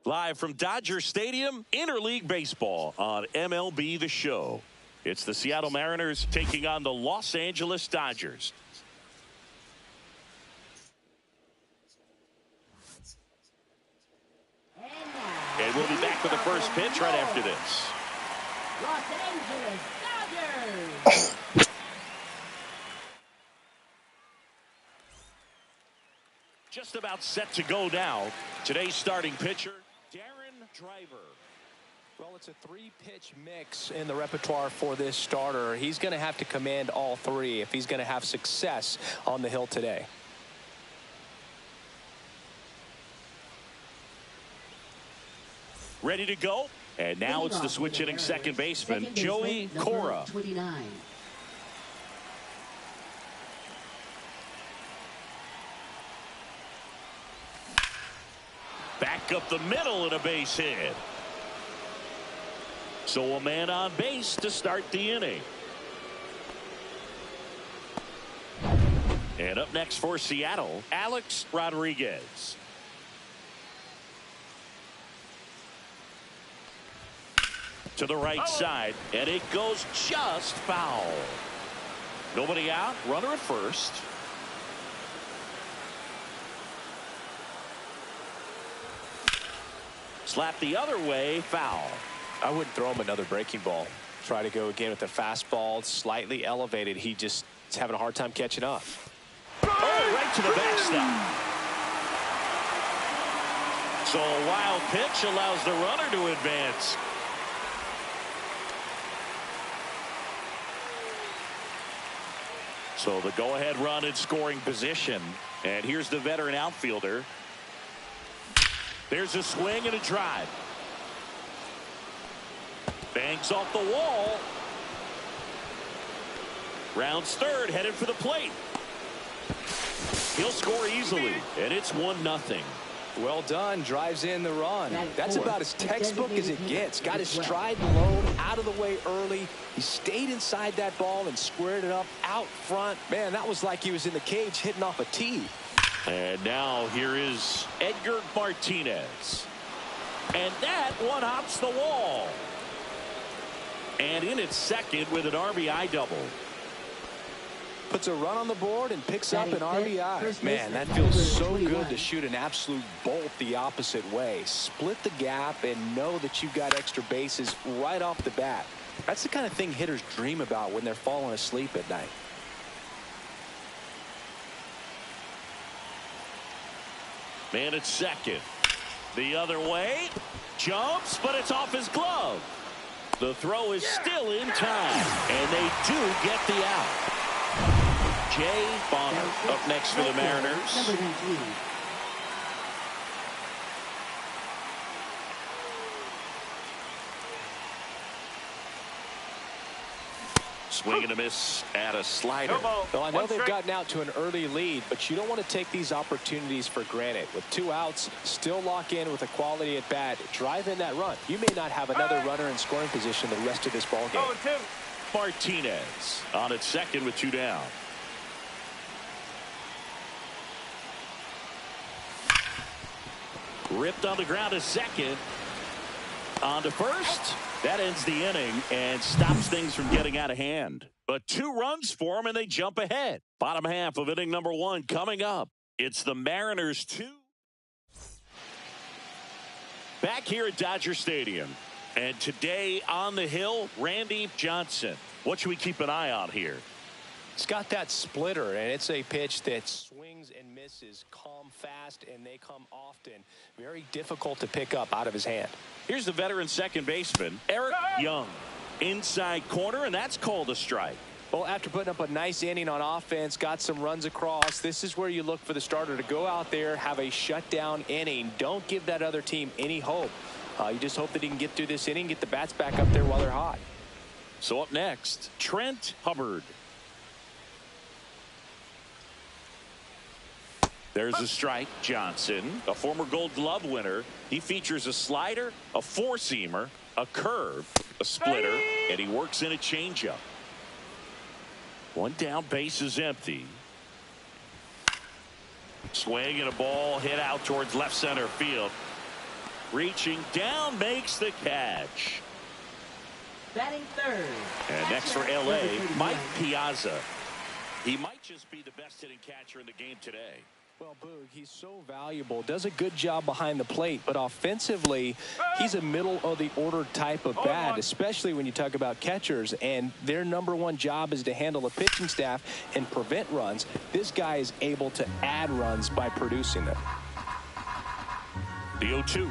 Live from Dodger Stadium, interleague baseball on MLB The Show. It's the Seattle Mariners taking on the Los Angeles Dodgers. And we'll be back with the first pitch right after this. Los Angeles Dodgers. Just about set to go now. Today's starting pitcher, Darren Driver. Well, it's a three-pitch mix in the repertoire for this starter. He's going to have to command all three if he's going to have success on the hill today. Ready to go. And now it's the switch-hitting second baseman, Joey Cora. 29. Back up the middle and a base hit. So a man on base to start the inning. And up next for Seattle, Alex Rodriguez. To the right side, and it goes just foul. Nobody out, runner at first. Slap the other way, foul. I wouldn't throw him another breaking ball. Try to go again with the fastball, slightly elevated. He just is having a hard time catching up. Oh, right to the backstop. So a wild pitch allows the runner to advance. So the go-ahead run in scoring position. And here's the veteran outfielder. There's a swing and a drive. Banks off the wall. Rounds third, headed for the plate. He'll score easily, and it's 1-0. Well done. Drives in the run. That's about as textbook as it gets. Got his stride low, out of the way early. He stayed inside that ball and squared it up out front. Man, that was like he was in the cage hitting off a tee. And now here is Edgar Martinez. And that one hops the wall. And in its second with an RBI double. Puts a run on the board and picks up an RBI. Man, that feels so good to shoot an absolute bolt the opposite way. Split the gap and know that you've got extra bases right off the bat. That's the kind of thing hitters dream about when they're falling asleep at night. Man at second. The other way. Jumps, but it's off his glove. The throw is still in time. And they do get the out. Jay Bonner up next for the Mariners. Number 19. Swing and a miss at a slider. Well, I know they've gotten out to an early lead, but you don't want to take these opportunities for granted. With 2 outs, still lock in with a quality at bat, drive in that run. You may not have another runner in scoring position the rest of this ball game. Martinez on at second with 2 down. Ripped on the ground to second. On to first. That ends the inning and stops things from getting out of hand. But 2 runs for them and they jump ahead. Bottom half of inning number 1 coming up. It's the Mariners 2. Back here at Dodger Stadium. And today on the hill, Randy Johnson. What should we keep an eye on here? It's got that splitter, and it's a pitch that swings and misses, come fast, and they come often. Very difficult to pick up out of his hand. Here's the veteran second baseman, Eric Young. Inside corner, and that's called a strike. Well, after putting up a nice inning on offense, got some runs across, this is where you look for the starter to go out there, have a shutdown inning. Don't give that other team any hope. You just hope that he can get through this inning, get the bats back up there while they're hot. So up next, Trent Hubbard. There's a strike. Johnson, a former Gold Glove winner. He features a slider, a 4-seamer, a curve, a splitter, and he works in a changeup. 1 down, base is empty. Swing and a ball hit out towards left center field. Reaching down, makes the catch. Batting third. And next for L.A., Mike Piazza. He might just be the best hitting catcher in the game today. Well, Boog, he's so valuable, does a good job behind the plate, but offensively, he's a middle-of-the-order type of bat, especially when you talk about catchers, and their #1 job is to handle the pitching staff and prevent runs. This guy is able to add runs by producing them. The 0-2.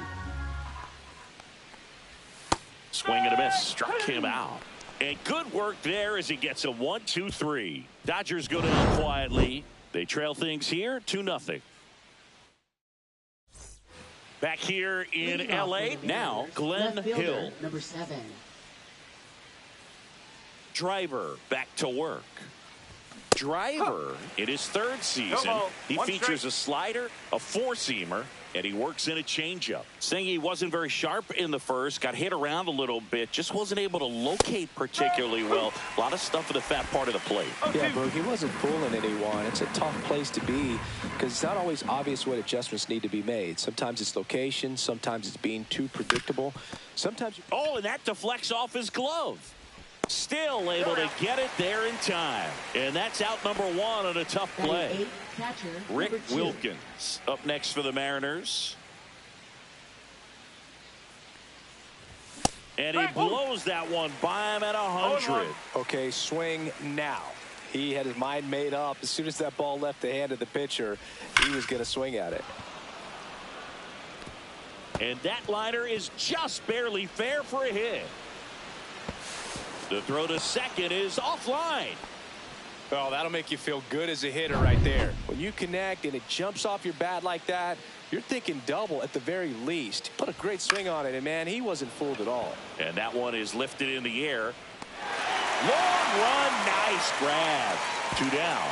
Swing and a miss, struck him out. And good work there as he gets a 1-2-3. Dodgers go down quietly. They trail things here 2-0. Back here in L.A. now, Glenn Hill. Number 7. Driver back to work. Driver in his 3rd season. He features a slider, a 4-seamer, and he works in a changeup. Saying he wasn't very sharp in the first, got hit around a little bit, just wasn't able to locate particularly well. A lot of stuff in the fat part of the plate. Yeah, Boog, he wasn't fooling anyone. It's a tough place to be because it's not always obvious what adjustments need to be made. Sometimes it's location, sometimes it's being too predictable. Sometimes. Oh, and that deflects off his glove. Still able to get it there in time. And that's out number 1 on a tough play. Rick Wilkins up next for the Mariners. And he blows that one by him at 100. Okay, swing now. He had his mind made up. As soon as that ball left the hand of the pitcher, he was going to swing at it. And that liner is just barely fair for a hit. The throw to second is offline. Oh, that'll make you feel good as a hitter right there. When you connect and it jumps off your bat like that, you're thinking double at the very least. Put a great swing on it, and man, he wasn't fooled at all. And that one is lifted in the air. Long run, nice grab. 2 down.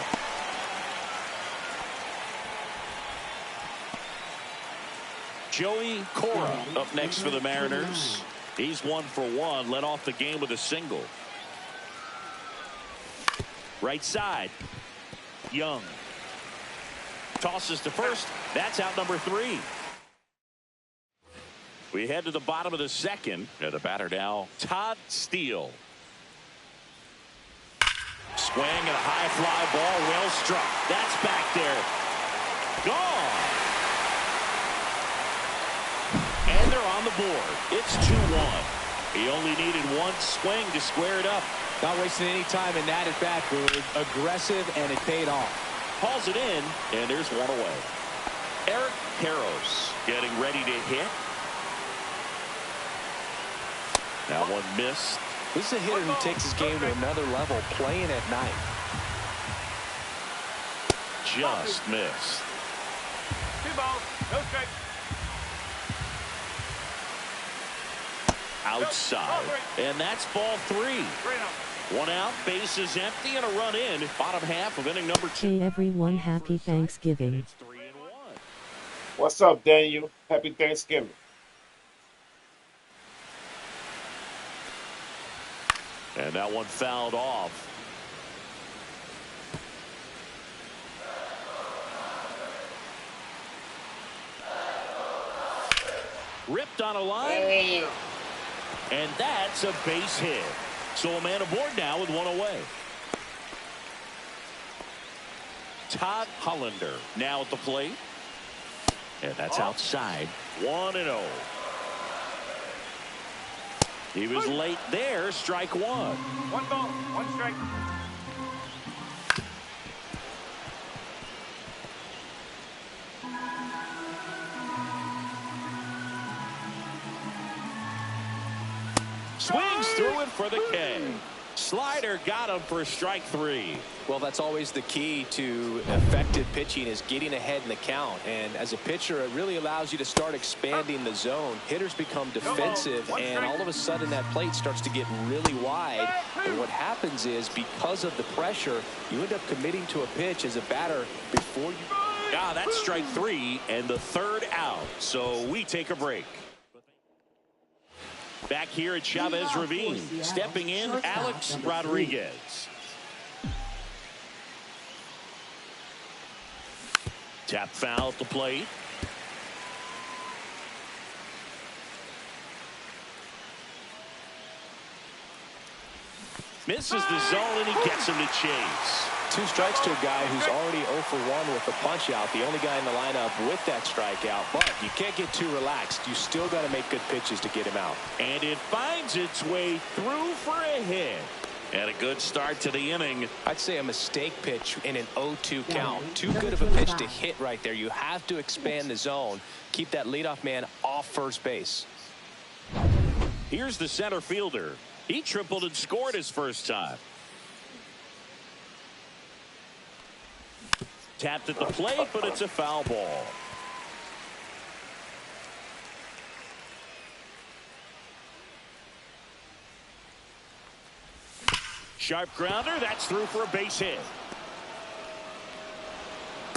Joey Cora up next for the Mariners. He's 1 for 1, led off the game with a single. Right side. Young. Tosses to first. That's out number 3. We head to the bottom of the 2nd. And the batter now, Todd Steele. Swing and a high fly ball, well struck. That's back there. Gone. And they're on the board. It's 2-1. He only needed 1 swing to square it up. Not wasting any time in that at bat, Boog. Aggressive, and it paid off. Hauls it in, and there's 1 away. Eric Karros getting ready to hit. That one missed. This is a hitter who takes his game to another level, playing at night. Just missed. 2 balls, no strike. Outside, and that's ball 3. One out, base is empty, and a run in. Bottom half of inning number 2. Hey everyone, happy Thanksgiving. It's 3-1. What's up, Daniel? Happy Thanksgiving. And that one fouled off. Ripped on a line. Damn. And that's a base hit. So a man aboard now with one away. Todd Hollander now at the plate. And that's outside. 1-0. He was late there. Strike one. 1 ball, 1 strike. Swings through it for the K. Slider got him for strike 3. Well, that's always the key to effective pitching, is getting ahead in the count. And as a pitcher, it really allows you to start expanding the zone. Hitters become defensive, and all of a sudden that plate starts to get really wide. And what happens is, because of the pressure, you end up committing to a pitch as a batter before you... Ah, that's strike 3 and the 3rd out. So we take a break. Back here at Chavez Ravine, stepping in, Alex Rodriguez. Tap foul at the plate. Misses the zone, and he gets him to chase. 2 strikes to a guy who's already 0 for 1 with the punch out. The only guy in the lineup with that strikeout. But you can't get too relaxed. You still got to make good pitches to get him out. And it finds its way through for a hit. And a good start to the inning. I'd say a mistake pitch in an 0-2 count. Too good of a pitch to hit right there. You have to expand the zone. Keep that leadoff man off first base. Here's the center fielder. He tripled and scored his first time. Tapped at the plate, but it's a foul ball. Sharp grounder, that's through for a base hit.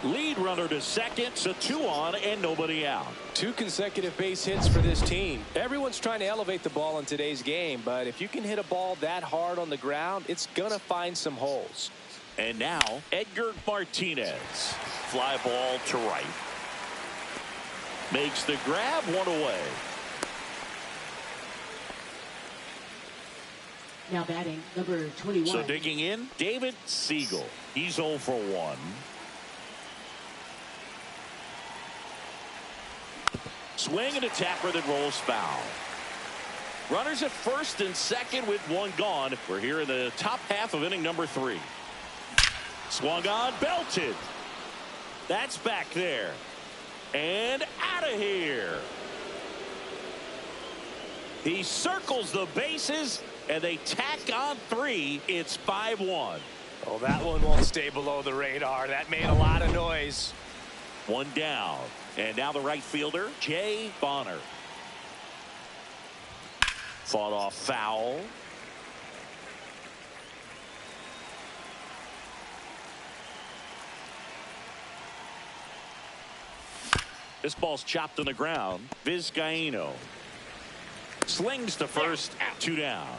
Lead runner to second, so 2 on and nobody out. 2 consecutive base hits for this team. Everyone's trying to elevate the ball in today's game, but if you can hit a ball that hard on the ground, it's gonna find some holes. And now Edgar Martinez. Fly ball to right. Makes the grab, 1 away. Now batting, number 21. So digging in, David Siegel. He's 0 for 1. Swing and a tapper that rolls foul. Runners at first and second with 1 gone. We're here in the top half of inning number 3. Swung on, belted. That's back there. And out of here. He circles the bases, and they tack on 3. It's 5-1. Oh, that one won't stay below the radar. That made a lot of noise. 1 down. And now the right fielder, Jay Bonner. Fought off foul. This ball's chopped on the ground. Vizcaino slings to first, 2 down.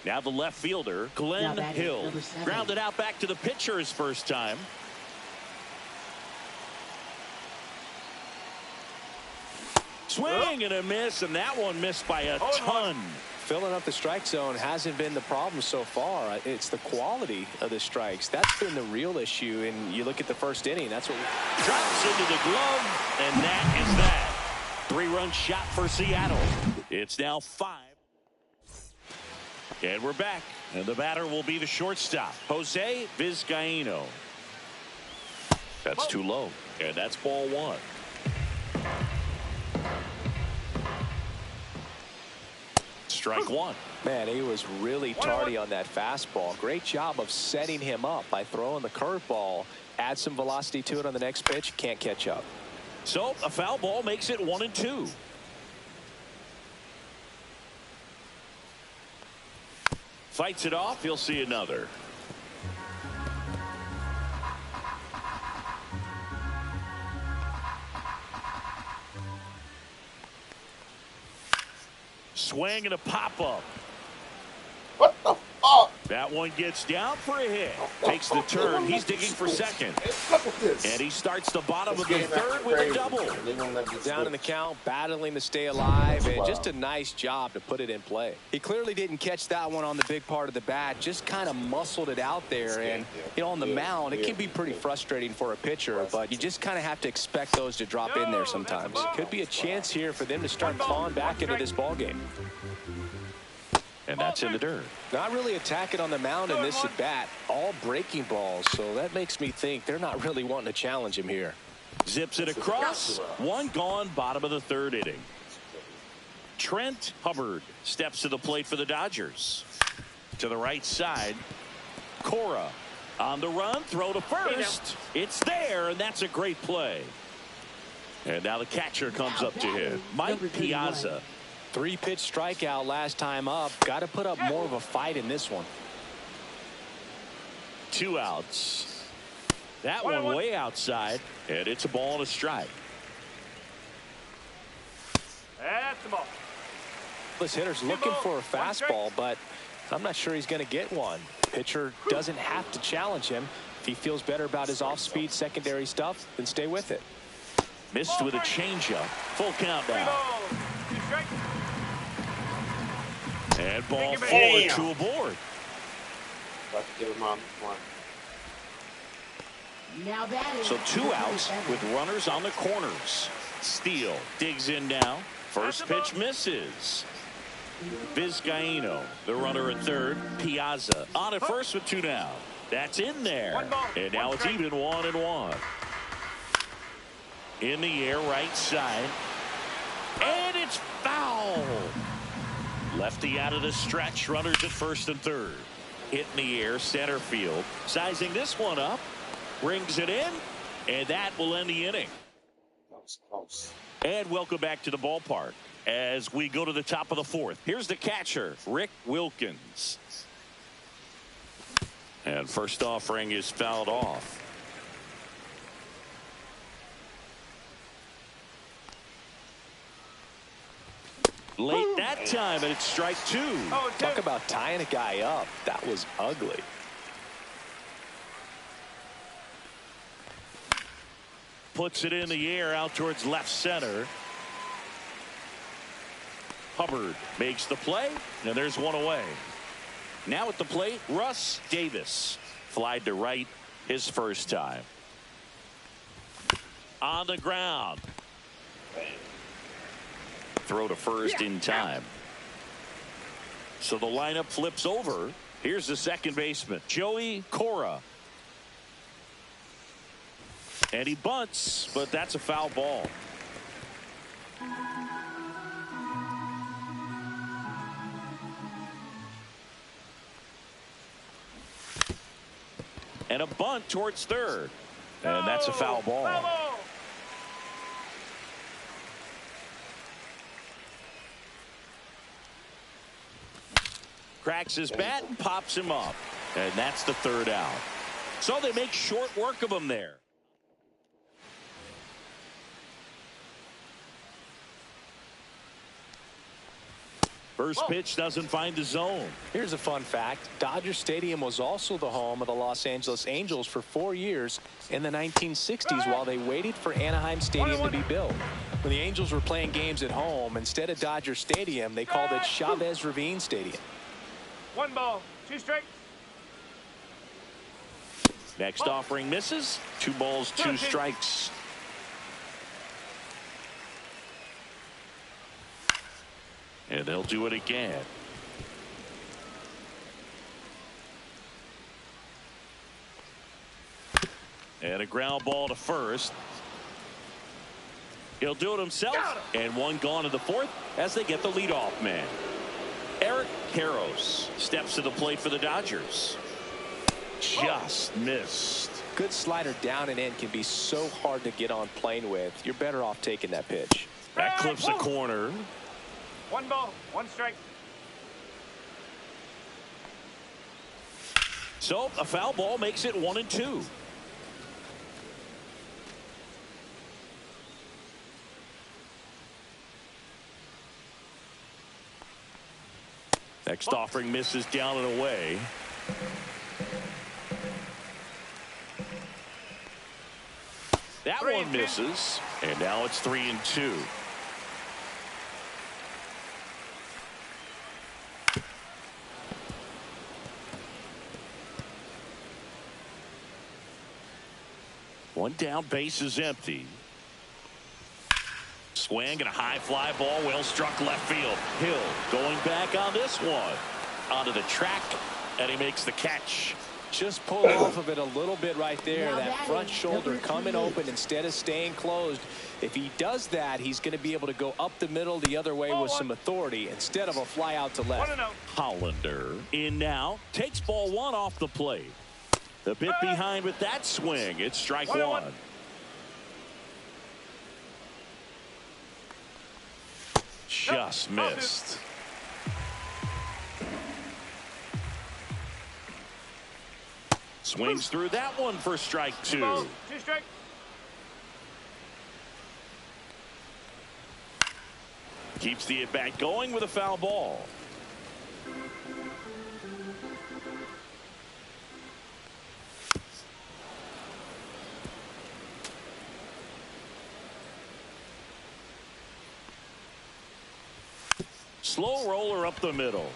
Now the left fielder, Glenn Hill. Grounded out back to the pitcher his first time. Swing and a miss, and that one missed by a ton. Filling up the strike zone hasn't been the problem so far. It's the quality of the strikes. That's been the real issue. And you look at the first inning, that's what drops into the glove, and that is that. 3-run shot for Seattle. It's now 5. And we're back. And the batter will be the shortstop, Jose Vizcaino. That's too low. And that's ball 1. Strike 1. Man, he was really tardy on that fastball. Great job of setting him up by throwing the curveball. Add some velocity to it on the next pitch. Can't catch up. So a foul ball makes it 1-2. Fights it off. He'll see another. Swing and a pop-up. What the fuck? That one gets down for a hit. Takes the turn. He's digging for second. And he starts the bottom of the third with a double. Down in the count, battling to stay alive, and just a nice job to put it in play. He clearly didn't catch that one on the big part of the bat, just kind of muscled it out there. And, you know, on the mound, it can be pretty frustrating for a pitcher, but you just kind of have to expect those to drop in there sometimes. Could be a chance here for them to start clawing back into this ball game. And that's in the dirt. Not really attacking on the mound in this at bat. All breaking balls, so that makes me think they're not really wanting to challenge him here. Zips it across. One gone, bottom of the third inning. Trent Hubbard steps to the plate for the Dodgers. To the right side. Cora on the run. Throw to first. It's there, and that's a great play. And now the catcher comes up to him. Mike Piazza. 3-pitch strikeout last time up. Got to put up more of a fight in this one. 2 outs. That one way outside, and it's a ball and a strike. That's the ball. This hitter's looking for a fastball, but I'm not sure he's going to get one. Pitcher doesn't have to challenge him. If he feels better about his off-speed secondary stuff, then stay with it. Missed with a changeup. Full count now. And ball 4, 2 aboard. Now batting. So 2 outs with runners on the corners. Steele digs in now. First pitch misses. Vizcaino, the runner at third. Piazza on at first with 2 down. That's in there. And now it's even 1-1. In the air, right side. And it's foul. Lefty out of the stretch. Runners at first and third. Hit in the air, center field. Sizing this one up. Brings it in. And that will end the inning. That was close. And welcome back to the ballpark as we go to the top of the 4th. Here's the catcher, Rick Wilkins. And first offering is fouled off. Late that time, and it's strike 2. Talk about tying a guy up. That was ugly. Puts it in the air out towards left center. Hubbard makes the play, and there's one away. Now at the plate, Russ Davis. Flied to right his first time. On the ground. Throw to first in time. So the lineup flips over. Here's the second baseman, Joey Cora. And he bunts, but that's a foul ball. And a bunt towards third. And that's a foul ball. Cracks his bat and pops him up. And that's the third out. So they make short work of him there. First pitch doesn't find the zone. Here's a fun fact. Dodger Stadium was also the home of the Los Angeles Angels for 4 years in the 1960s while they waited for Anaheim Stadium to be built. When the Angels were playing games at home, instead of Dodger Stadium, they called it Chavez Ravine Stadium. 1 ball, 2 strikes. Next offering misses. 2 balls, 2 strikes. And they'll do it again. And a ground ball to first. He'll do it himself. And one gone in the 4th as they get the leadoff man. Eric Karros steps to the plate for the Dodgers. Just missed. Good slider down and in can be so hard to get on plane with. You're better off taking that pitch. That clips the corner. 1 ball, 1 strike. So a foul ball makes it 1-2. Next offering misses down and away. That one misses, and now it's 3-2. One down, base is empty. Swing and a high fly ball, well struck left field. Hill going back on this one. Onto the track, and he makes the catch. Just pulled off of it a little bit right there. That front shoulder coming open instead of staying closed. If he does that, he's going to be able to go up the middle the other way with some authority instead of a fly out to left. Hollander in now, takes ball one off the plate. The bit behind with that swing. It's strike one. Just missed. Swings through that one for strike two. 2 strike. Keeps the at-bat going with a foul ball. Slow roller up the middle.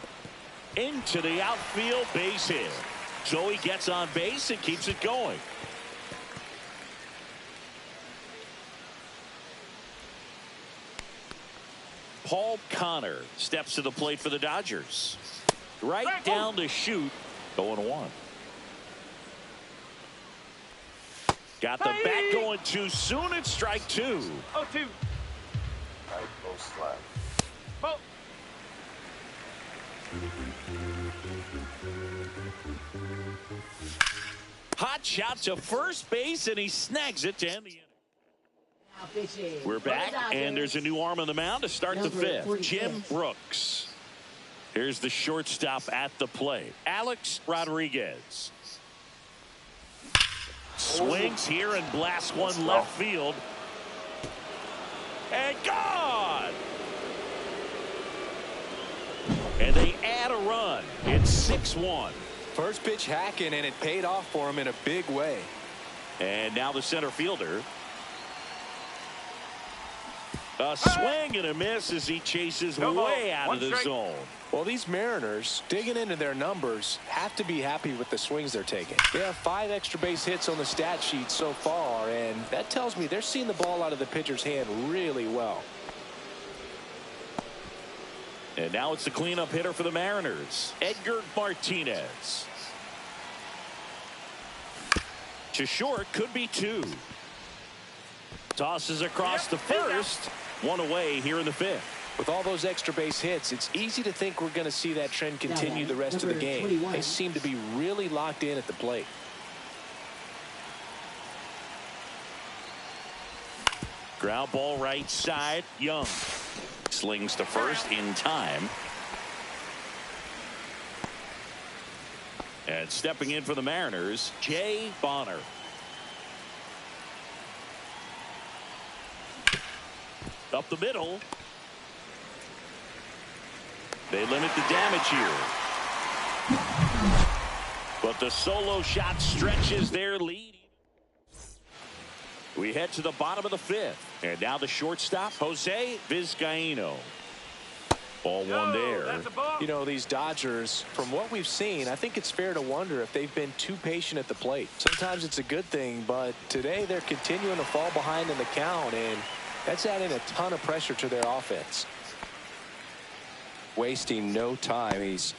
Into the outfield, base hit. So he gets on base and keeps it going. Paul Connor steps to the plate for the Dodgers. Right down to shoot. 0-1. Got the bat going too soon. It's strike two. 0-2. Right post slap. Ball. Hot shot to first base, and he snags it to end the inning. We're back, and there's a new arm on the mound to start the fifth. Jim Brooks. Here's the shortstop at the plate, Alex Rodriguez. Swings here and blasts one left field. And gone! And they add a run. It's 6-1. First pitch hacking, and it paid off for him in a big way. And now the center fielder. A swing and a miss as he chases way out of the zone. Well, these Mariners, digging into their numbers, have to be happy with the swings they're taking. They have 5 extra base hits on the stat sheet so far, and that tells me they're seeing the ball out of the pitcher's hand really well. And now it's the cleanup hitter for the Mariners, Edgar Martinez. To short, could be 2. Tosses across the first. 1 away here in the 5th. With all those extra base hits, it's easy to think we're going to see that trend continue the rest of the game. 21. They seem to be really locked in at the plate. Ground ball right side. Young slings to first in time. And stepping in for the Mariners, Jay Bonner. Up the middle. They limit the damage here. But the solo shot stretches their lead. We head to the bottom of the 5th. And now the shortstop, Jose Vizcaino. Ball one there. You know, these Dodgers, from what we've seen, I think it's fair to wonder if they've been too patient at the plate. Sometimes it's a good thing, but today they're continuing to fall behind in the count, and that's adding a ton of pressure to their offense. Wasting no time. He's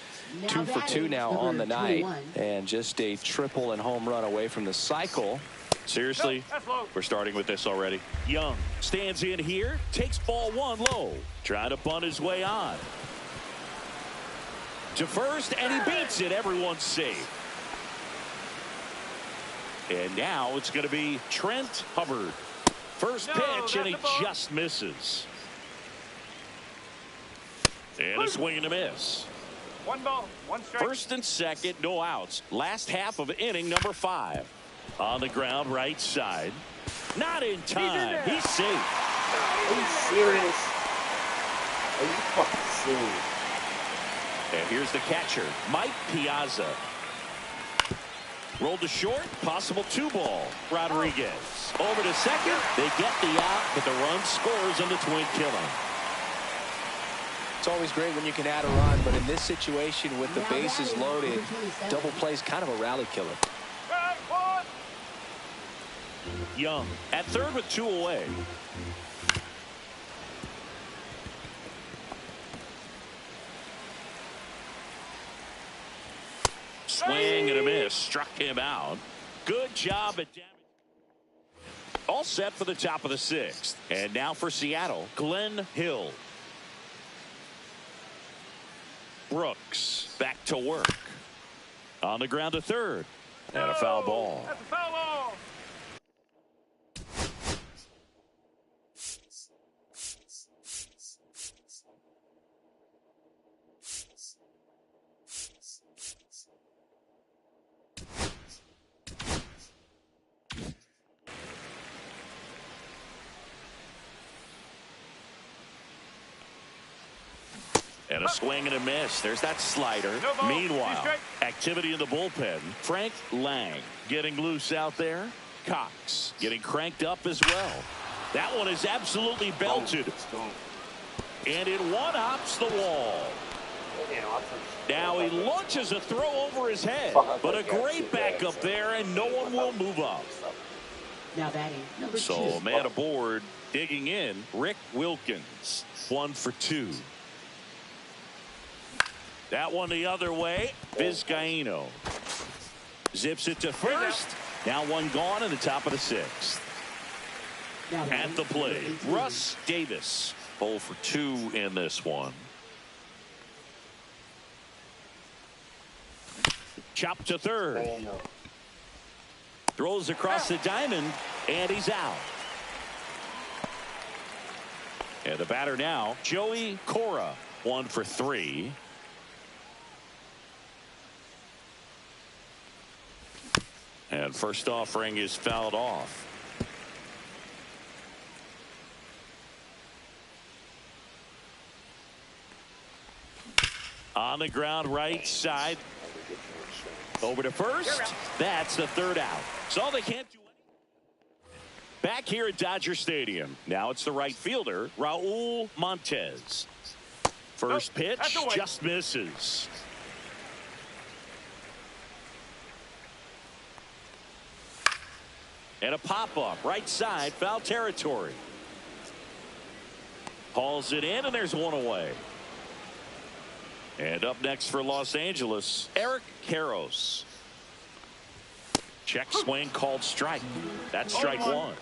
2 for 2 now on the night, and just a triple and home run away from the cycle. Seriously, we're starting with this already. Young stands in here, takes ball one low, trying to bunt his way on to first, and he beats it. Everyone's safe. And now it's going to be Trent Hubbard. First pitch, and he just misses. And a swing and a miss. One ball, one strike. First and second, no outs. Last half of inning number 5. On the ground, right side. Not in time. He's safe. Are you serious? Are you fucking serious? And here's the catcher, Mike Piazza. Rolled to short, possible 2-ball. Rodriguez over to second. They get the out, but the run scores on the twin killing. It's always great when you can add a run, but in this situation with the bases loaded, double play's kind of a rally killer. Young at third with 2 away. Swing and a miss. Struck him out. Good job at damage. All set for the top of the 6th. And now for Seattle, Glenn Hill. Brooks back to work. On the ground to third. And a foul ball. That's a foul ball. And a swing and a miss. There's that slider. No ball. Meanwhile, activity in the bullpen. Frank Lang getting loose out there. Cox getting cranked up as well. That one is absolutely belted. And it one-hops the wall. Now he launches a throw over his head. But a great backup there, and no one will move up. Now batting number 2. So a man aboard digging in. Rick Wilkins. 1 for 2. That one the other way. Vizcaino zips it to first. Now one gone in the top of the 6th. At the plate, Russ Davis. 0 for 2 in this one. Chop to third. Throws across the diamond, and he's out. And the batter now, Joey Cora. 1 for 3. And first offering is fouled off. On the ground, right side. Over to first. That's the 3rd out. So they can't do anything. Back here at Dodger Stadium. Now it's the right fielder, Raul Montez. First pitch just misses. And a pop-up, right side, foul territory. Hauls it in, and there's one away. And up next for Los Angeles, Eric Karros. Check swing called strike. That's strike 1.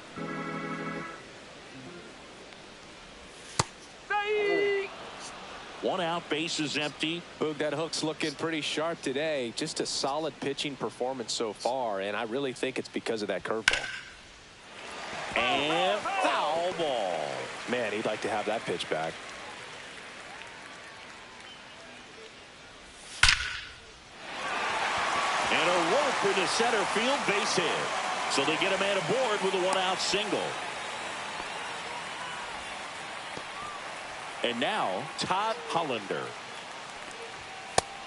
One out, base is empty. Boog, that hook's looking pretty sharp today. Just a solid pitching performance so far, and I really think it's because of that curveball. And foul ball. Man, he'd like to have that pitch back. And a rope into center field, base hit. So they get a man aboard with a 1-out single. And now, Todd Hollander.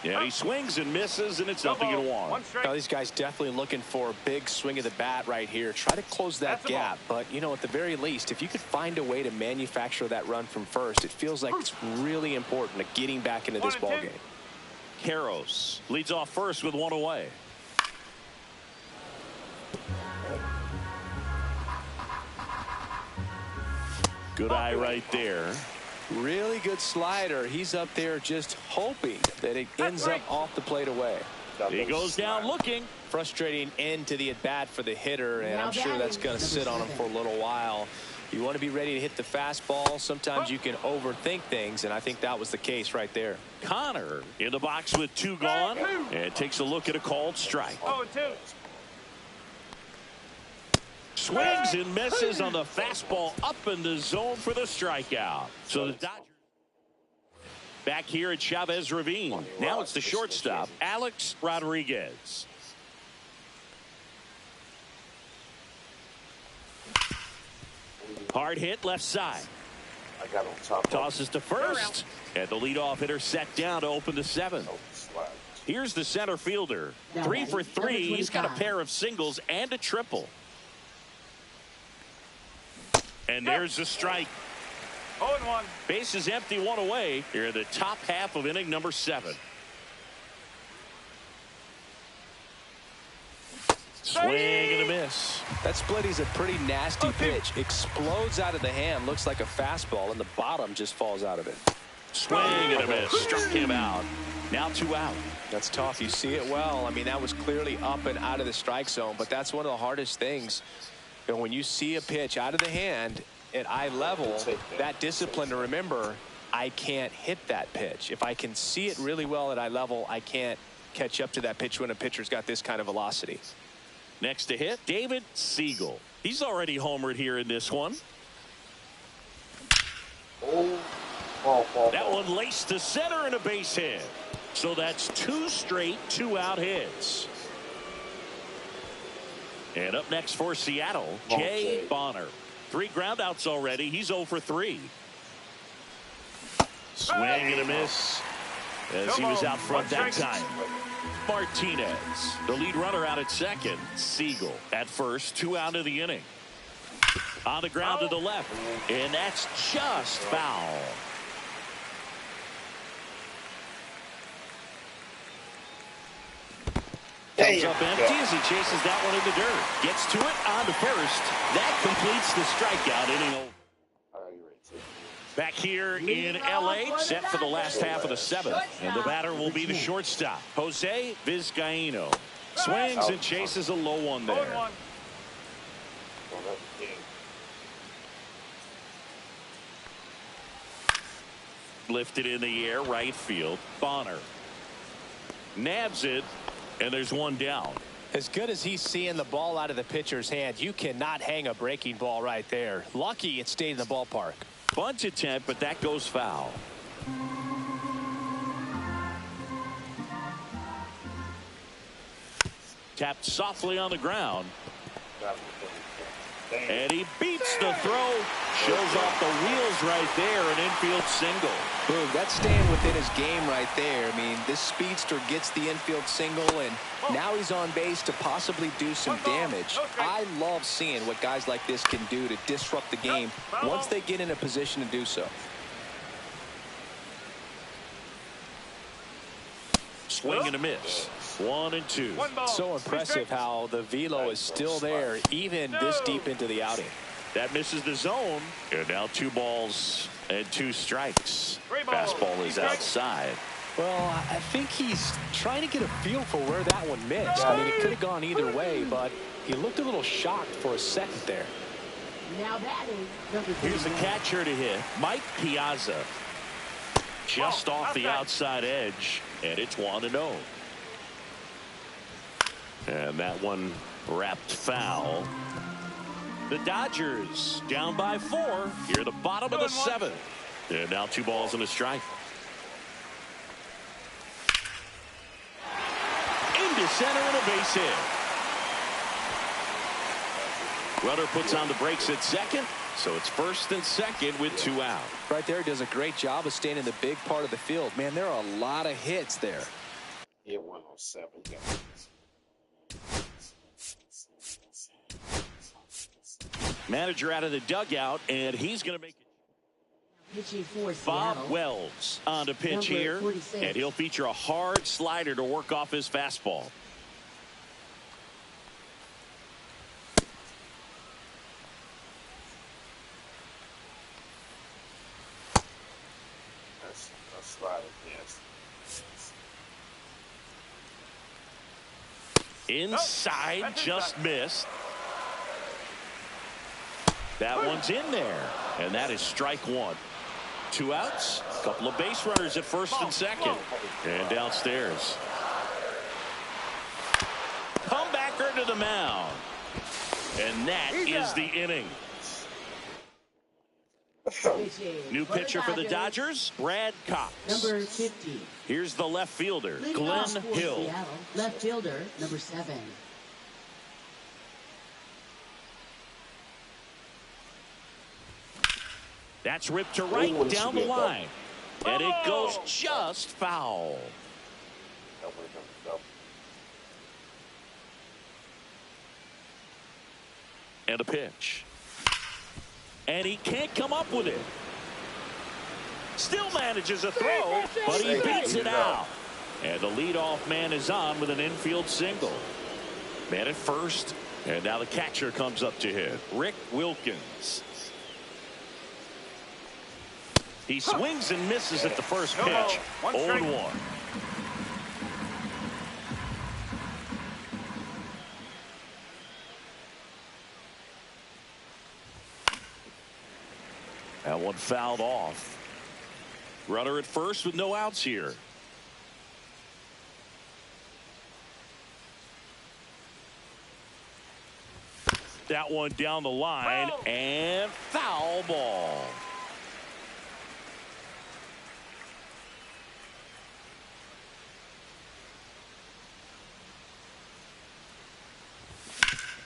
Yeah, he swings and misses, and it's 0-1. Now, these guys definitely looking for a big swing of the bat right here. Try to close that gap. But, you know, at the very least, if you could find a way to manufacture that run from first, it feels like it's really important to getting back into this ballgame. Karros leads off first with 1 away. Good eye right there. Really good slider. He's up there just hoping that it ends up off the plate away. He goes down looking. Frustrating end to the at-bat for the hitter, and I'm sure that's going to sit on him for a little while. You want to be ready to hit the fastball. Sometimes you can overthink things, and I think that was the case right there. Connor in the box with 2 gone, and takes a look at a called strike. 0-2. Swings and misses on the fastball up in the zone for the strikeout. So the Dodgers. Back here at Chavez Ravine. Now it's the shortstop, Alex Rodriguez. Hard hit left side. I got on top. Tosses to first. And the leadoff hitter set down to open the seventh. Here's the center fielder. 3 for 3. He's got a pair of singles and a triple. And there's the strike. 0-1. Base is empty, 1 away. Here in the top half of inning number 7. Swing and a miss. That split is a pretty nasty pitch. Explodes out of the hand. Looks like a fastball, and the bottom just falls out of it. Swing and a miss. Struck him out. Now 2 out. That's tough. You see it well. I mean, that was clearly up and out of the strike zone, but that's one of the hardest things. You know, when you see a pitch out of the hand at eye level, that discipline to remember, I can't hit that pitch. If I can see it really well at eye level, I can't catch up to that pitch when a pitcher's got this kind of velocity. Next to hit, David Siegel. He's already homered here in this one. That one laced to center and a base hit. So that's 2 straight 2-out hits. And up next for Seattle, Jay Bonner. 3 groundouts already. He's 0 for 3. Swing and a miss as he was out front that time. Martinez, the lead runner, out at second. Siegel at first, 2 out of the inning. On the ground to the left, and that's just foul. Comes up empty as he chases that one in the dirt. Gets to it, on to first. That completes the strikeout inning. Back here in L.A., set for the last half of the 7th. And the batter will be the shortstop, Jose Vizcaino. Swings and chases a low one there. Lifted in the air, right field. Bonner nabs it, and there's 1 down. As good as he's seeing the ball out of the pitcher's hand, you cannot hang a breaking ball right there. Lucky it stayed in the ballpark. Bunt attempt, but that goes foul. Tapped softly on the ground. And he beats the throw. Shows off the wheels right there. An infield single. Boom, that's staying within his game right there. I mean, this speedster gets the infield single, and now he's on base to possibly do some damage. I love seeing what guys like this can do to disrupt the game once they get in a position to do so. Swing and a miss. 1 and 2. So impressive how the velo is still there even this deep into the outing. That misses the zone. And now 2 balls and 2 strikes. Fastball is outside. Well, I think he's trying to get a feel for where that one missed. I mean, it could have gone either way, but he looked a little shocked for a second there. Now that is number 3. Here's the catcher to hit, Mike Piazza. Just off the outside edge, and it's 1-0. And that one wrapped foul. The Dodgers down by 4 here at the bottom of the 7th. And now 2 balls and a strike. Into center and a base hit. Runner puts on the brakes at second, so it's first and second with 2 out. Right there, does a great job of staying in the big part of the field. Man, there are a lot of hits there. Yeah, 107. Yeah. Manager out of the dugout, and he's going to make it. Pitching for Bob Seattle. Wells on to pitch Number here, 46. and he'll feature a hard slider to work off his fastball. That's a slider, yes. Inside, just missed. That one's in there, and that is strike 1. 2 outs, a couple of base runners at first and second, and downstairs. Comebacker to the mound, and that is the inning. New pitcher for the Dodgers, Brad Cox. Number 50. Here's the left fielder, Leading Glenn off for Hill. Seattle, left fielder, number 7. That's ripped to right down the line. And it goes just foul. And a pitch. And he can't come up with it. Still manages a throw, but he beats it out. And the leadoff man is on with an infield single. Man at first, and now the catcher comes up to hit. Rick Wilkins. He swings and misses at the first pitch. 0-1. That one fouled off. Runner at first with no outs here. That one down the line and foul ball.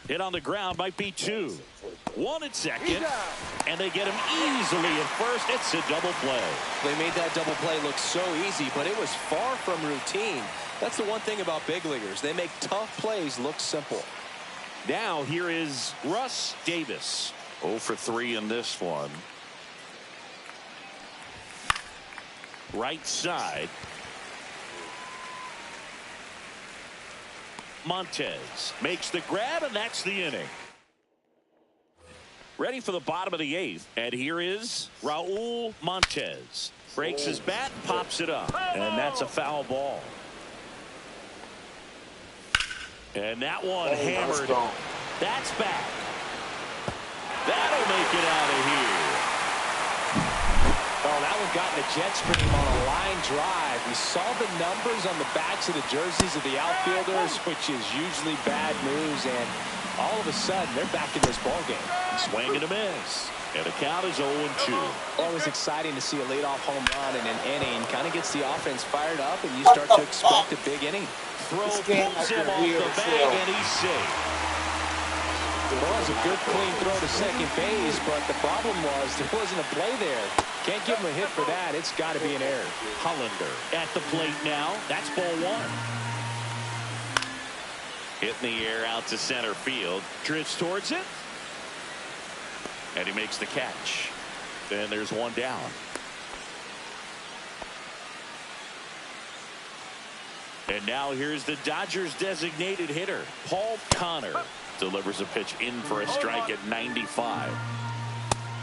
Hit on the ground might be 2. 1 at second, and they get him easily at first. It's a double play. They made that double play look so easy, but it was far from routine. That's the one thing about big leaguers. They make tough plays look simple. Now here is Russ Davis. 0 for 3 in this one. Right side. Montez makes the grab, and that's the inning. Ready for the bottom of the 8th, and here is Raul Montez. Breaks his bat, pops it up, and that's a foul ball. And that one hammered. That's back. That'll make it out of here. Oh, that one got in the jet stream on a line drive. We saw the numbers on the backs of the jerseys of the outfielders, which is usually bad news, and all of a sudden they're back in this ballgame. Swing and a miss. And the count is 0-2. Always exciting to see a leadoff home run in an inning. Kind of gets the offense fired up, and you start to expect a big inning. Throw pulls him off the bag, and he's safe. Well, it was a good, clean throw to second base, but the problem was there wasn't a play there. Can't give him a hit for that. It's got to be an error. Hollander at the plate now. That's ball 1. Hit in the air out to center field. Drifts towards it. And he makes the catch. Then there's one down. And now here's the Dodgers designated hitter, Paul Connor. Delivers a pitch in for a strike at 95.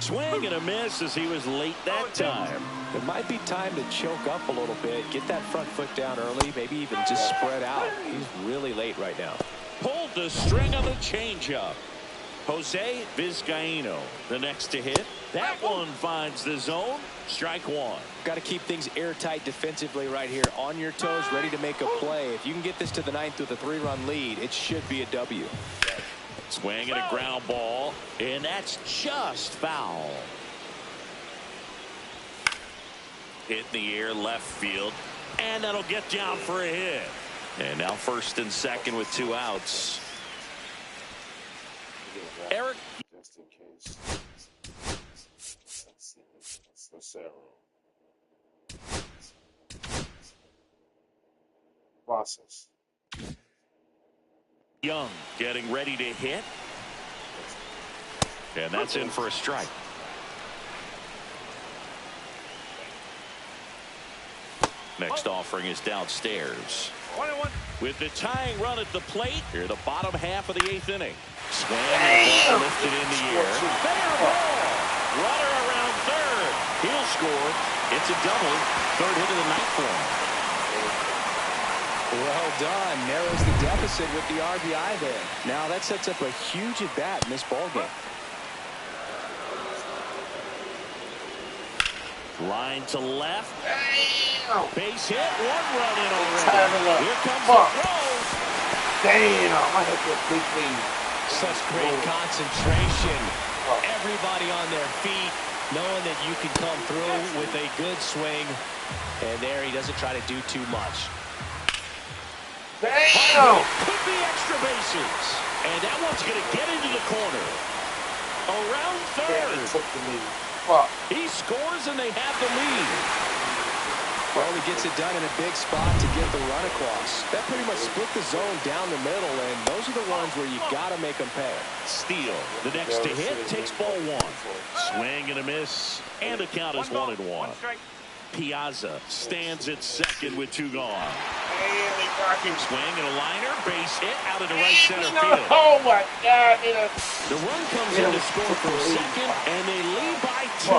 Swing and a miss as he was late that time. It might be time to choke up a little bit. Get that front foot down early. Maybe even just spread out. He's really late right now. Pulled the string on the changeup. S.V.G, the next to hit. That one finds the zone. Strike 1. Got to keep things airtight defensively right here. On your toes, ready to make a play. If you can get this to the 9th with a 3-run lead, it should be a W. Swing and a ground ball, and that's just foul. Hit in the air, left field, and that'll get down for a hit. And now first and second with 2 outs. Eric. Just in case. Let's see. Let's process. Young getting ready to hit. And that's in for a strike. Next offering is downstairs. 21. With the tying run at the plate, here the bottom half of the 8th inning. Swing and ball lifted in the air. Fair ball. Runner around third. He'll score. It's a double. 3rd hit of the night for him. Well done. Narrows the deficit with the RBI there. Now that sets up a huge at bat in this ballgame. Line to left. Damn. Base hit. 1 run in already. Here comes the throw. Damn. I hit that big thing. Such great concentration. Everybody on their feet. knowing that you can come through with a good swing. And there he doesn't try to do too much. Damn! Could be extra bases. And that one's going to get into the corner. Around Damn, third. it took the lead. Fuck. He scores and they have the lead. Well, he gets it done in a big spot to get the run across. That pretty much split the zone down the middle, and those are the ones where you got to make them pay. Steal. The next to hit takes ball one. Swing and a miss, and the count is 1-1. Piazza stands at second with 2 gone. And they got him. Swing and a liner, base hit out into right center field. Oh my God! The run comes in to score from second, and they lead by 2.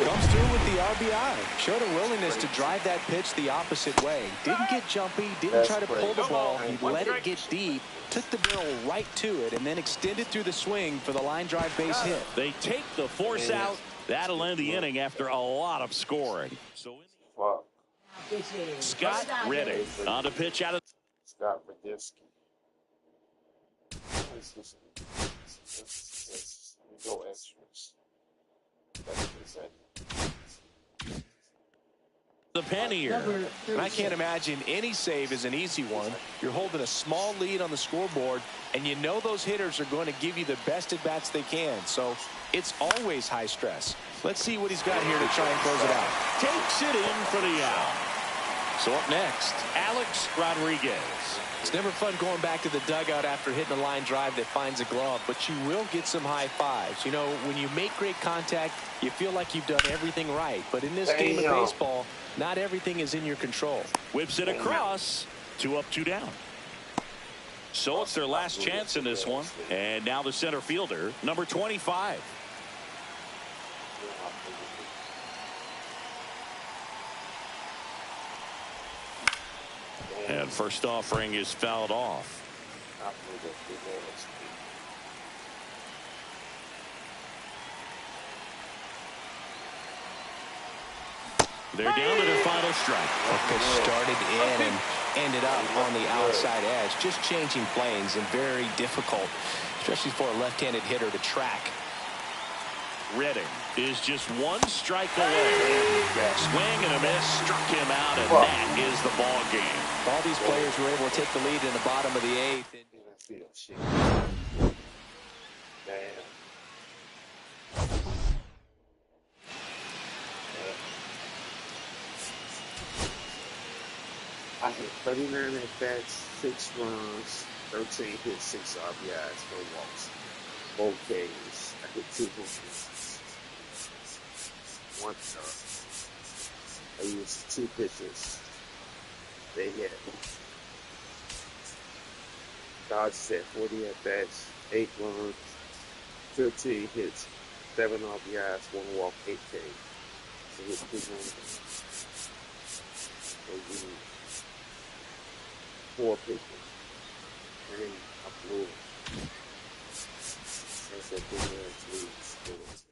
Comes through with the RBI. Showed a willingness to drive that pitch the opposite way. Didn't get jumpy, didn't try to pull the ball. He let it get deep, took the barrel right to it, and then extended through the swing for the line drive base hit. They take the force out. That'll end the inning after a lot of scoring. So Fuck. Scott Reddick on the pitch out of Scott Radisky. We go extras. the pen here. And I can't imagine any save is an easy one. You're holding a small lead on the scoreboard, and you know those hitters are going to give you the best at-bats they can. So it's always high stress. Let's see what he's got here to try and close it out. Takes it in for the out. So up next, Alex Rodriguez. It's never fun going back to the dugout after hitting a line drive that finds a glove, but you will get some high fives. You know, when you make great contact, you feel like you've done everything right. But in this game of baseball, not everything is in your control. Whips it across. 2 up, 2 down. So it's their last chance in this one. And now the center fielder, number 25. And first offering is fouled off. They're down to their final strike. Focus started in and ended up on the outside edge. Just changing planes and very difficult, especially for a left-handed hitter to track. Redding is just 1 strike away. Swing and a miss, struck him out, and that is the ball game. All these players were able to take the lead in the bottom of the 8th. I hit 39 at bats, 6 runs, 13 hits, 6 RBIs, 4 walks, 4 Ks. I hit 2 hits. 1 start. I used 2 pitches. They hit. Dodge said 40 at bats, 8 runs, 13 hits, 7 RBIs, 1 walk, 8 Ks. I hit 2 runs. 4 pitches. And I blew it. That's a big ass lead.